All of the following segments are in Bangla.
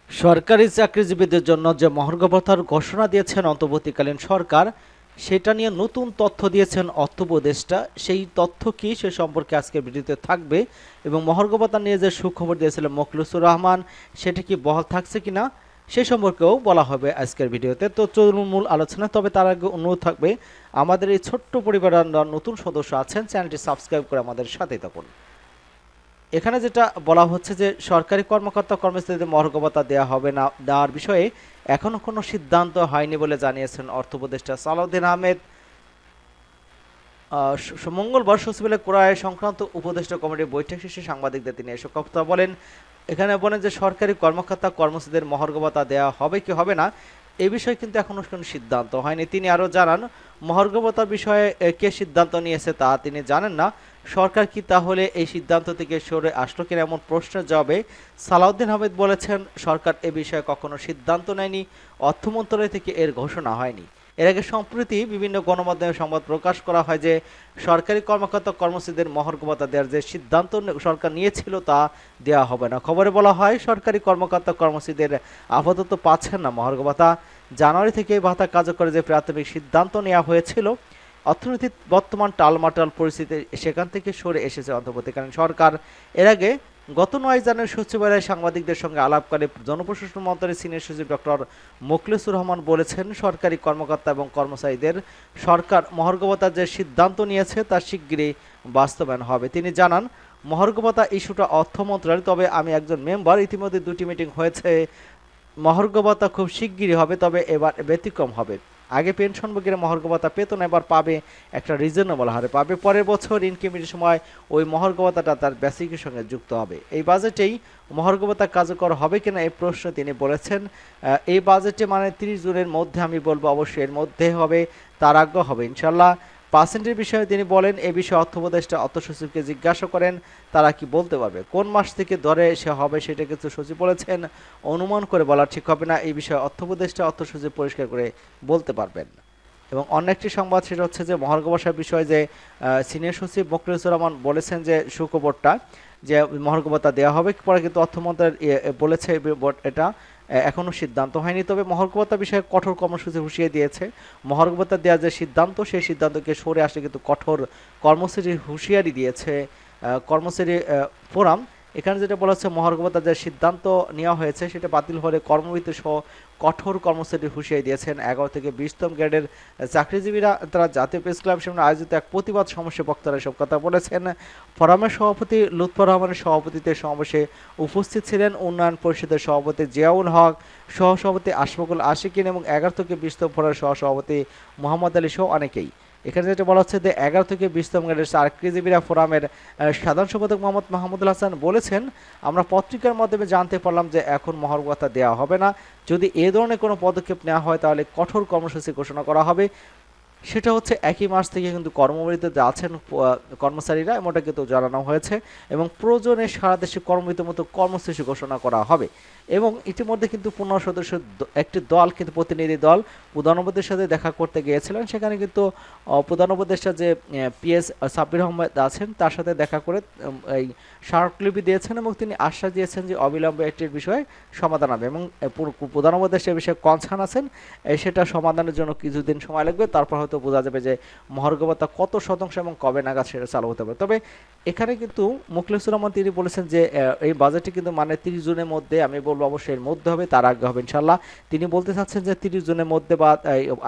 সরকারি চাকরিজীবীদের জন্য যে মহার্ঘ ভাতার ঘোষণা দিয়েছেন অন্তর্বর্তীকালীন সরকার, সেটা নিয়ে নতুন তথ্য দিয়েছেন অর্থ উপদেষ্টা। সেই তথ্য কি সে সম্পর্কে আজকের ভিডিওতে থাকবে, এবং মহার্ঘ ভাতা নিয়ে যে সুখবর দিয়েছিলেন মোখলেছুর রহমান, সেটা কি বহাল থাকছে কিনা সে সম্পর্কেও বলা হবে আজকের ভিডিওতে। তো চলুন মূল আলোচনা। তবে তার আগে অনুরোধ থাকবে, আমাদের এই ছোট্ট পরিবারের নতুন সদস্য আছেন, চ্যানেলটি সাবস্ক্রাইব করে আমাদের সাথে থাকুন। এখানে যেটা বলা হচ্ছে যে সরকারি কর্মকর্তা কর্মচারীদের মহার্ঘ ভাতা দেওয়া হবে না দেওয়ার বিষয়ে এখনো কোনো সিদ্ধান্ত হয়নি বলে জানিয়েছেন অর্থ উপদেষ্টা সালাউদ্দিন আহমেদ। মঙ্গলবার সচিবালয়ে ক্রয় সংক্রান্ত উপদেষ্টা কমিটির বৈঠক শেষে সাংবাদিকদের তিনি এসব কথা বলেন। এখানে বলেন যে সরকারি কর্মকর্তা কর্মচারীদের মহার্ঘ ভাতা দেওয়া হবে কি হবে না এই বিষয়ে কিন্তু এখনো কোনো সিদ্ধান্ত হয়নি। তিনি আরও জানান, মহার্ঘ ভাতার বিষয়ে কে সিদ্ধান্ত নিয়েছে তা তিনি জানেন না। সরকার কি তাহলে এই সিদ্ধান্ত থেকে সরে আসলো কিনা এমন প্রশ্নের জবাবে সালাউদ্দিন আহমেদ বলেছেন, সরকার এ বিষয়ে কখনো সিদ্ধান্ত নেয়নি, অর্থ মন্ত্রণালয় থেকে এর ঘোষণা হয়নি। এর আগে সম্প্রতি বিভিন্ন গণমাধ্যমে সংবাদ প্রকাশ করা হয় যে সরকারি কর্মকর্তা কর্মচারীদের মহার্ঘ ভাতা দেওয়ার যে সিদ্ধান্ত সরকার নিয়েছিল তা দেওয়া হবে না। খবরে বলা হয়, সরকারি কর্মকর্তা কর্মচারীদের আপাতত পাচ্ছেন না মহার্ঘ ভাতা। জানুয়ারি থেকে এই ভাতা কার্যকরের যে প্রাথমিক সিদ্ধান্ত নেওয়া হয়েছিল, অর্থনীতির বর্তমান টালমাটাল পরিস্থিতি সেখান থেকে সরে এসেছে অন্তর্বর্তীকালীন সরকার। এর আগে গত 9 জানুয়ারি সচিবালয়ে সাংবাদিকদের সঙ্গে আলাপকালে জনপ্রশাসন মন্ত্রণালয়ের সিনিয়র সচিব ডক্টর মোখলেছুর রহমান বলেছেন, সরকারি কর্মকর্তা এবং কর্মচারীদের সরকার মহার্ঘ ভাতার যে সিদ্ধান্ত নিয়েছে তা শিগগিরই বাস্তবায়ন হবে। তিনি জানান, মহার্ঘ ভাতা ইস্যুটা অর্থ মন্ত্রণালয়, তবে আমি একজন মেম্বার, ইতিমধ্যে 2টি মিটিং হয়েছে। মহার্ঘ ভাতা খুব শিগগিরই হবে, তবে এবার ব্যতিক্রম হবে। আগে পেনশনভোগীরা মহার্ঘ ভাতা পেত না, এবার পাবে, একটা রিজনেবল হারে পাবে। পরের বছর ইনক্রিমেন্টের সময় ওই মহার্ঘ ভাতাটা তার বেসিকের সঙ্গে যুক্ত হবে। এই বাজেটেই মহার্ঘ ভাতা কার্যকর হবে কিনা এই প্রশ্ন তিনি বলেছেন, এই বাজেটে মানে 30 জুনের মধ্যে, আমি বলবো অবশ্যই এর মধ্যে হবে, তার আগে হবে ইনশাল্লাহ। পার্সেন্টের বিষয়ে তিনি বলেন, এ বিষয়ে অর্থ উপদেষ্টা অর্থ সচিবকে জিজ্ঞাসা করেন, তারা কি বলতে পারবে কোন মাস থেকে ধরে সে হবে, সেটা কিন্তু সচিব বলেছেন অনুমান করে বলা ঠিক হবে না। এই বিষয়ে অর্থ উপদেষ্টা অর্থ সচিব পরিষ্কার করে বলতে পারবেন। এবং অন্য একটি সংবাদ, সেটা হচ্ছে যে মহার্ঘ ভাতার বিষয়ে যে সিনিয়র সচিব মোখলেছুর রহমান বলেছেন যে সুখবরটা, যে মহার্ঘ ভাতা দেওয়া হবে, পরে কিন্তু অর্থ মন্ত্রণালয় বলেছে এটা এখনও সিদ্ধান্ত হয়নি। তবে মহার্ঘ ভাতা বিষয়ে কঠোর কর্মসূচি হুঁশিয়ে দিয়েছে। মহার্ঘ ভাতা দেওয়ার যে সিদ্ধান্ত, সেই সিদ্ধান্তকে সরে আসলে কিন্তু কঠোর কর্মসূচির হুঁশিয়ারি দিয়েছে কর্মচারী ফোরাম। এখানে যেটা বলা হচ্ছে, মহার্ঘ ভাতার যে সিদ্ধান্ত নেওয়া হয়েছে সেটা বাতিল হলে কর্মবিরতি সহ কঠোর কর্মসূচি হুঁশিয়ারি দিয়েছেন 11 থেকে 20তম গ্রেডের চাকরিজীবীরা। তারা জাতীয় প্রেস ক্লাব সামনে আয়োজিত এক প্রতিবাদ সমাবেশে বক্তারা এসব কথা বলেছেন। ফোরামের সভাপতি লুৎফর রহমানের সভাপতিত্বে সমাবেশে উপস্থিত ছিলেন উন্নয়ন পরিষদের সভাপতি জিয়াউল হক, সহসভাপতি আশফাকুল আশিকিন এবং 11 থেকে 20তম ফোরামের সহসভাপতি মোহাম্মদ আলী সহ অনেকেই। এখানে যেটা বলা হচ্ছে যে 11 থেকে 20তম গ্রেডের চাকরিজীবীরা ফোরামের সাধারণ সম্পাদক মোহাম্মদ মাহমুদুল হাসান বলেছেন, আমরা পত্রিকার মাধ্যমে জানতে পারলাম যে এখন মহার্ঘ ভাতা দেওয়া হবে না। যদি এ ধরনের কোনো পদক্ষেপ নেওয়া হয় তাহলে কঠোর কর্মসূচি ঘোষণা করা হবে। সেটা হচ্ছে একই মাস থেকে কিন্তু কর্মবিরতিতে আছেন কর্মচারীরা, এমনটা কিন্তু জানানো হয়েছে, এবং প্রয়োজনে সারা দেশে কর্মবিরতির মতো কর্মসূচি ঘোষণা করা হবে। এবং ইতিমধ্যে কিন্তু 15 সদস্য একটি দল, কিন্তু প্রতিনিধি দল প্রধান উপদেষ্টার সাথে দেখা করতে গিয়েছিলেন। সেখানে কিন্তু প্রধান উপদেষ্টা যে PS সাব্বির আহমেদ আছেন, তার সাথে দেখা করে এই স্মারকলিপি দিয়েছেন, এবং তিনি আশ্বাস দিয়েছেন যে অবিলম্বে এটির বিষয়ে সমাধান হবে। এবং প্রধান উপদেষ্টা বিষয়ে কনসার্ন আছেন, সেটা সমাধানের জন্য কিছুদিন সময় লাগবে, তারপর হয়তো বোঝা যাবে যে মহার্ঘ ভাতা কত শতাংশ এবং কবে নাগাদ সেটা চালু হতে পারে। তবে এখানে কিন্তু মোখলেছুর রহমান তিনি বলেছেন যে এই বাজেটে কিন্তু মানে 30 জুনের মধ্যে, আমি বলবো অবশ্যই এর মধ্যে হবে, তার আগে হবে ইনশাল্লাহ। তিনি বলতে চাচ্ছেন যে 30 জুনের মধ্যে বা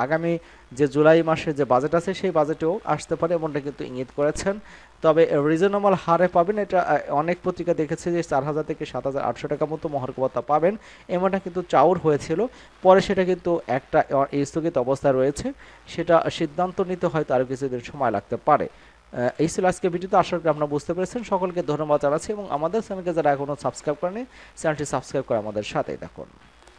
আগামী যে জুলাই মাসে যে বাজেট আছে সেই বাজেটেও আসতে পারে, এমনটা কিন্তু ইঙ্গিত করেছেন। তবে রিজনেবল হারে পাবেন, এটা অনেক পত্রিকা দেখেছে যে 4000 থেকে 7800 টাকা মতো মহার্ঘ ভাতা পাবেন, এমনটা কিন্তু চাউর হয়েছিল। পরে সেটা কিন্তু একটা স্থগিত অবস্থায় রয়েছে, সেটা সিদ্ধান্ত নিতে হয়তো আরও কিছুদিন সময় লাগতে পারে। এই ছিল আজকে ভিডিওতে, আশা করি আপনারা বুঝতে পেরেছেন। সকলকে ধন্যবাদ জানাচ্ছি, এবং আমাদের চ্যানেলকে যারা এখনও সাবস্ক্রাইব করেনি, চ্যানেলটি সাবস্ক্রাইব করে আমাদের সাথেই থাকুন।